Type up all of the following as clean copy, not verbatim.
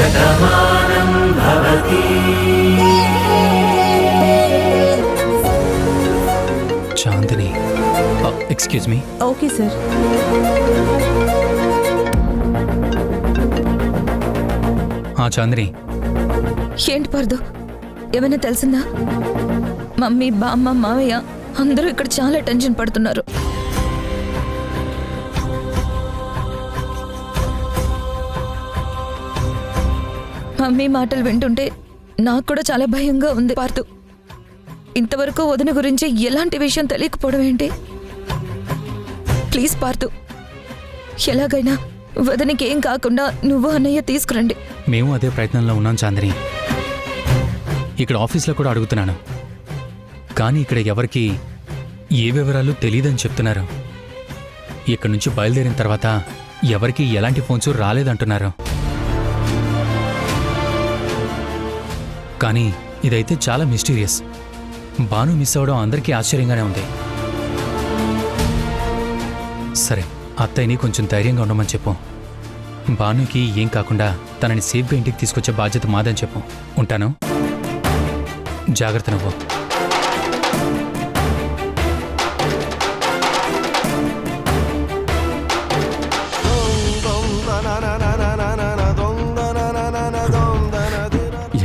శతమానం భవతి. Chandini, excuse me. Okay sir. Chandini, ఏంటి పర్దు, ఏమైనా తెలిసిందా? మమ్మీ, బామ్మ, మావయ్య అందరూ ఇక్కడ చాలా టెన్షన్ పడుతున్నారు. మమ్మీ మాటలు వింటుంటే నాకు కూడా చాలా భయంగా ఉంది పార్దు. ఇంతవరకు వదిన గురించి ఎలాంటి విషయం తెలియకపోవడం ఏంటి? ప్లీజ్ పార్దు, ఎలాగైనా వదినకి ఏం కాకుండా నువ్వు అన్నయ్య తీసుకురండి. మేము అదే ప్రయత్నంలో ఉన్నాం చాందిని. ఇక్కడ ఆఫీస్లో కూడా అడుగుతున్నాను, కానీ ఇక్కడ ఎవరికి ఏ వివరాలు తెలియదని చెప్తున్నారు. ఇక్కడ నుంచి బయలుదేరిన తర్వాత ఎవరికి ఎలాంటి ఫోన్స్ రాలేదంటున్నారు. కానీ ఇదైతే చాలా మిస్టీరియస్. బాను మిస్ అవ్వడం అందరికీ ఆశ్చర్యంగానే ఉంది. సరే, అత్తయ్యని కొంచెం ధైర్యంగా ఉండమని చెప్పు. బానుకి ఏం కాకుండా తనని సేఫ్గా ఇంటికి తీసుకొచ్చే బాధ్యత మాదని చెప్పు. ఉంటాను, జాగ్రత్త నువ్వు.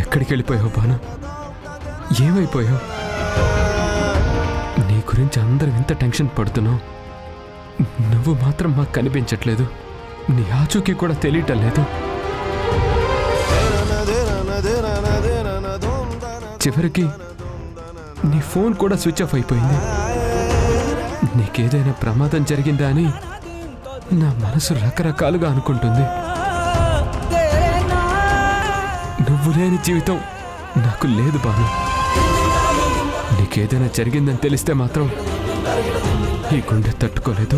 ఎక్కడికి వెళ్ళిపోయావు బాను? ఏమైపోయావు? నీ గురించి అందరం ఇంత టెన్షన్ పడుతున్నావు, నువ్వు మాత్రం మాకు కనిపించట్లేదు. నీ ఆచూకీ కూడా తెలియటం లేదు. చివరికి నీ ఫోన్ కూడా స్విచ్ ఆఫ్ అయిపోయింది. నీకేదైనా ప్రమాదం జరిగిందా అని నా మనసు రకరకాలుగా అనుకుంటుంది. నువ్వు లేని జీవితం నాకు లేదు బాను. నీకేదైనా జరిగిందని తెలిస్తే మాత్రం ఈ గుండె తట్టుకోలేదు.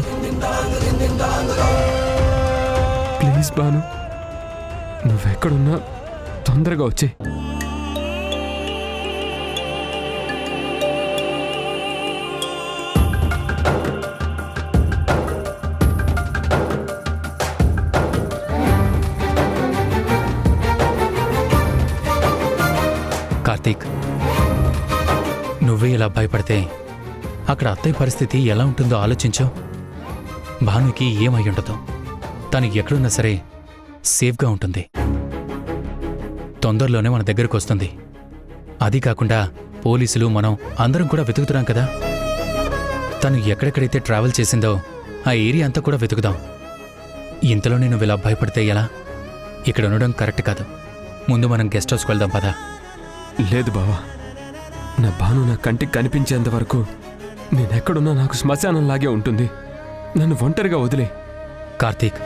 ప్లీజ్ బాను, నువ్వెక్కడున్నా తొందరగా వచ్చే. కార్తీక్, నువ్వే ఇలా భయపడితే అక్కడ అత్తయ్య పరిస్థితి ఎలా ఉంటుందో ఆలోచించు. భానుకి ఏమై ఉండదు. తను ఎక్కడున్నా సరే సేఫ్గా ఉంటుంది. తొందరలోనే మన దగ్గరకు వస్తుంది. అది కాకుండా పోలీసులు, మనం అందరం కూడా వెతుకుతున్నాం కదా. తను ఎక్కడెక్కడైతే ట్రావెల్ చేసిందో ఆ ఏరియా అంతా కూడా వెతుకుదాం. ఇంతలోనే నువ్వు ఇలా భయపడితే ఎలా? ఇక్కడ ఉండడం కరెక్ట్ కాదు. ముందు మనం గెస్ట్ హౌస్కి వెళ్దాం పదా. లేదు బావా, నా బాను నా కంటికి కనిపించేంత వరకు నేనెక్కడున్నా నాకు శ్మశానంలాగే ఉంటుంది. నన్ను ఒంటరిగా వదిలే. కార్తీక్,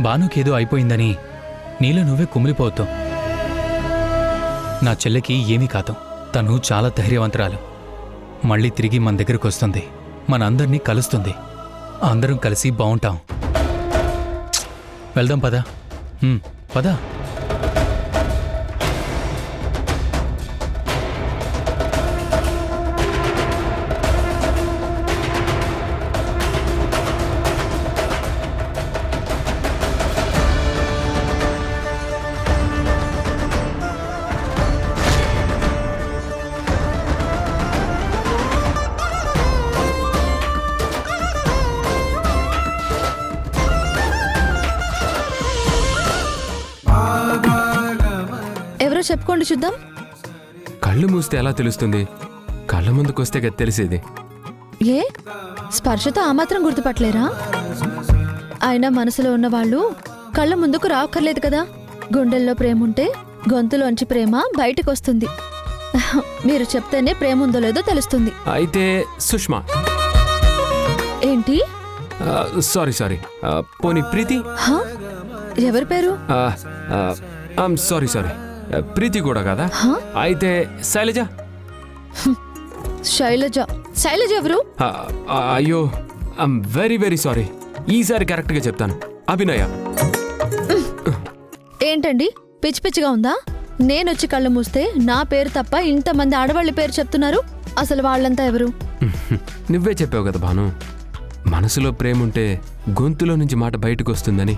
బానుకేదో అయిపోయిందని నీలో నువ్వే కుమిలిపోవద్దు. నా చెల్లెకి ఏమీ కాదు. తను చాలా ధైర్యవంతురాలు. మళ్ళీ తిరిగి మన దగ్గరకు వస్తుంది, మనందరినీ కలుస్తుంది. అందరం కలిసి బావుంటాం. వెళ్దాం పదా. పదా. చెప్పుకోండి చూద్దాం. కళ్ళు మూస్తే ఎలా తెలుస్తుంది? కళ్ళ ముందుకొస్తే కదా తెలిసేది. ఏ స్పర్శతో ఆ మాత్రం గుర్తుపట్టలేరా? అయినా మనసులో ఉన్న వాళ్ళు కళ్ళ ముందుకు రావక్కర్లేదు కదా. గుండెల్లో ప్రేమ ఉంటే గొంతులోంచి ప్రేమ బయటకు వస్తుంది. మీరు చెప్తేనే ప్రేమ ఉందో లేదో తెలుస్తుంది. అయితే సుష్మా. ఏంటి? సారీ సారీ, పోనీ ప్రీతి. ఎవరి పేరు? సారీ సారీ, ప్రీతి కూడా కదా. అయితే శైలజ. శైలజ? శైలజ ఎవరు? అయ్యో, ఐఎమ్ వెరీ వెరీ సారీ. ఈసారి కరెక్ట్గా చెప్తాను. అభినయ. ఏంటండి పిచ్చి పిచ్చిగా ఉందా? నేనొచ్చి కళ్ళు మూస్తే నా పేరు తప్ప ఇంతమంది ఆడవాళ్ళ పేరు చెప్తున్నారు. అసలు వాళ్ళంతా ఎవరు? నువ్వే చెప్పావు కదా భాను, మనసులో ప్రేమ ఉంటే గొంతులో నుంచి మాట బయటకు వస్తుందని.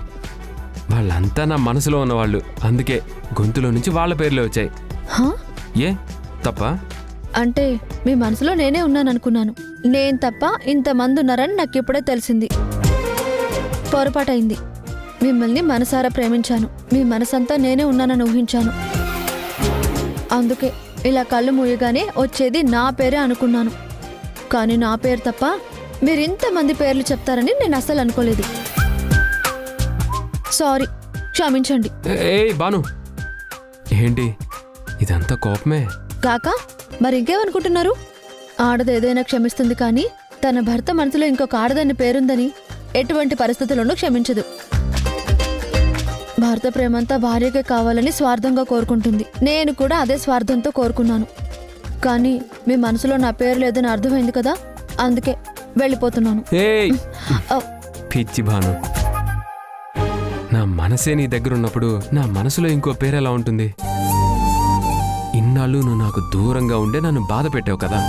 వాళ్ళంతా నా మనసులో ఉన్నవాళ్ళు, అందుకే గొంతులో నుంచి వాళ్ళ పేర్లే వచ్చాయి. హా? ఏ తప్ప? అంటే మీ మనసులో నేనే ఉన్నాను అనుకున్నాను. నేను తప్ప ఇంతమంది ఉన్నారని నాకు ఇప్పుడే తెలిసింది. పొరపాటైంది. మిమ్మల్ని మనసారా ప్రేమించాను. మీ మనసంతా నేనే ఉన్నానని ఊహించాను. అందుకే ఇలా కళ్ళు మూయగానే వచ్చేది నా పేరే అనుకున్నాను. కానీ నా పేరు తప్ప మీరు ఇంతమంది పేర్లు చెప్తారని నేను అస్సలు అనుకోలేదు. సారీ, క్షమించండి. ఏయ్ బాను, ఏంటి ఇదంతా కోపమే? కాక మరి ఇంకేమనుకుంటున్నారు? ఆడది ఏదైనా క్షమిస్తుంది, కానీ తన భర్త మనసులో ఇంకొక ఆడదాని పేరుందని ఎటువంటి పరిస్థితుల్లోనూ క్షమించదు. భర్త ప్రేమంతా భార్యకే కావాలని స్వార్థంగా కోరుకుంటుంది. నేను కూడా అదే స్వార్థంతో కోరుకున్నాను. కానీ మీ మనసులో నా పేరు లేదని అర్థమైంది కదా, అందుకే వెళ్ళిపోతున్నాను. ఏయ్ ఆ, పిచ్చి భాను, నా మనసే నీ దగ్గర ఉన్నప్పుడు నా మనసులో ఇంకో పేరు ఎలా ఉంటుంది? ఇన్నాళ్ళు నువ్వు నాకు దూరంగా ఉండే నన్ను బాధ పెట్టావు కదా.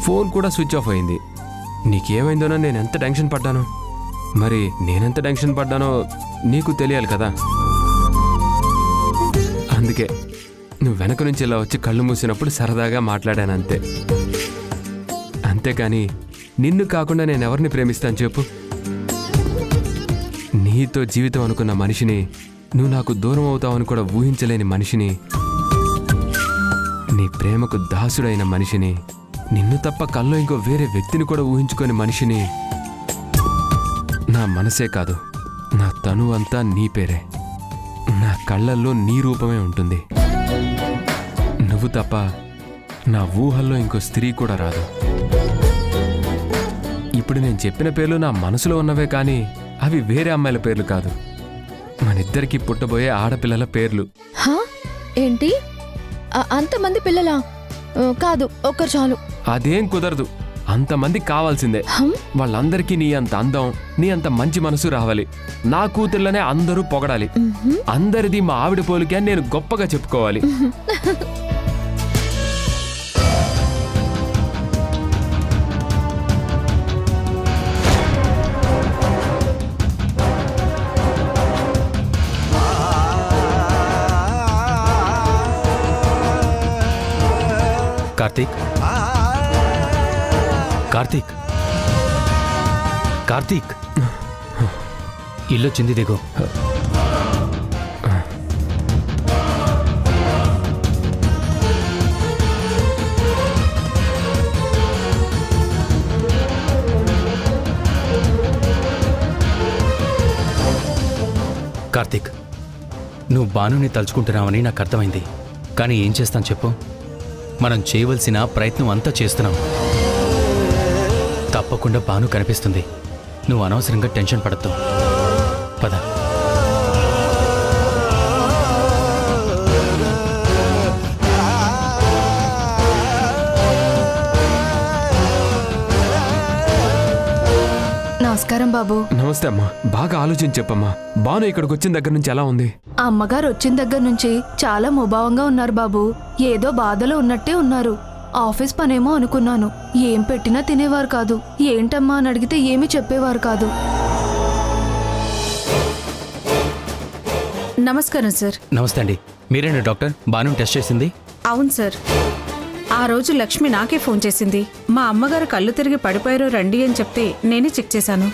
ఫోన్ కూడా స్విచ్ ఆఫ్ అయింది. నీకేమైందోనో నేను ఎంత టెన్షన్ పడ్డాను. మరి నేనెంత టెన్షన్ పడ్డానో నీకు తెలియాలి కదా. అందుకే నువ్వు వెనక నుంచి ఇలా వచ్చి కళ్ళు మూసినప్పుడు సరదాగా మాట్లాడానంతే. అంతేకాని నిన్ను కాకుండా నేను ఎవరిని ప్రేమిస్తాను చెప్పు? నీతో జీవితం అనుకున్న మనిషిని, నువ్వు నాకు దూరం అవుతావని కూడా ఊహించలేని మనిషిని, నీ ప్రేమకు దాసుడైన మనిషిని, నిన్ను తప్ప కల్లో ఇంకో వేరే వ్యక్తిని కూడా ఊహించుకొని మనిషిని, నా మనసే కాదు నా తను అంతా నీ పేరే. నా కళ్ళల్లో నీ రూపమే ఉంటుంది. నువ్వు తప్ప నా ఊహల్లో ఇంకో స్త్రీ కూడా రాదు. ఇప్పుడు నేను చెప్పిన పేర్లు నా మనసులో ఉన్నవే, కానీ అవి వేరే అమ్మాయిల పేర్లు కాదు. మనిద్దరికి పుట్టబోయే ఆడపిల్లల పేర్లు. హా? ఏంటి? అంతమంది పిల్లలా? కాదు, ఒక్కరు చాలు. అదేం కుదరదు, అంతమంది కావాల్సిందే. హం? వాళ్ళందరికీ నీ అంత అందం, నీ అంత మంచి మనసు రావాలి. నా కూతుర్లనే అందరూ పొగడాలి. అందరిది మా ఆవిడ పోలికే అని నేను గొప్పగా చెప్పుకోవాలి. కార్తీక్, కార్తీక్, కార్తీక్, ఇల్లొచ్చింది దిగో. కార్తీక్, నువ్వు బానుని తలుచుకుంటున్నావని నాకు అర్థమైంది. కానీ ఏం చేస్తాను చెప్పు? మనం చేయవలసిన ప్రయత్నం అంతా చేస్తున్నాం. తప్పకుండా బాను కనిపిస్తుంది. నువ్వు అనవసరంగా టెన్షన్ పడద్దు. పద. నమస్కారం బాబు. నమస్తే అమ్మా. బాగా ఆలోచించి చెప్పమ్మా, బాను ఇక్కడికి వచ్చిన దగ్గర నుంచి ఎలా ఉంది? ఆ అమ్మగారు వచ్చిన దగ్గర నుంచి చాలా ముభావంగా ఉన్నారు బాబు. ఏదో బాధలో ఉన్నట్టే ఉన్నారు. ఆఫీస్ పనేమో అనుకున్నాను. ఏం పెట్టినా తినేవారు కాదు. ఏంటమ్మా అని అడిగితే ఏమీ చెప్పేవారు కాదు. నమస్కారం సార్. నమస్తే అండి. మీరేనా డాక్టర్ బాను టెస్ట్ చేసింది? అవును సార్. ఆ రోజు లక్ష్మి నాకే ఫోన్ చేసింది. మా అమ్మగారు కళ్ళు తిరిగి పడిపోయారో రండి అని చెప్తే నేనే చెక్ చేశాను.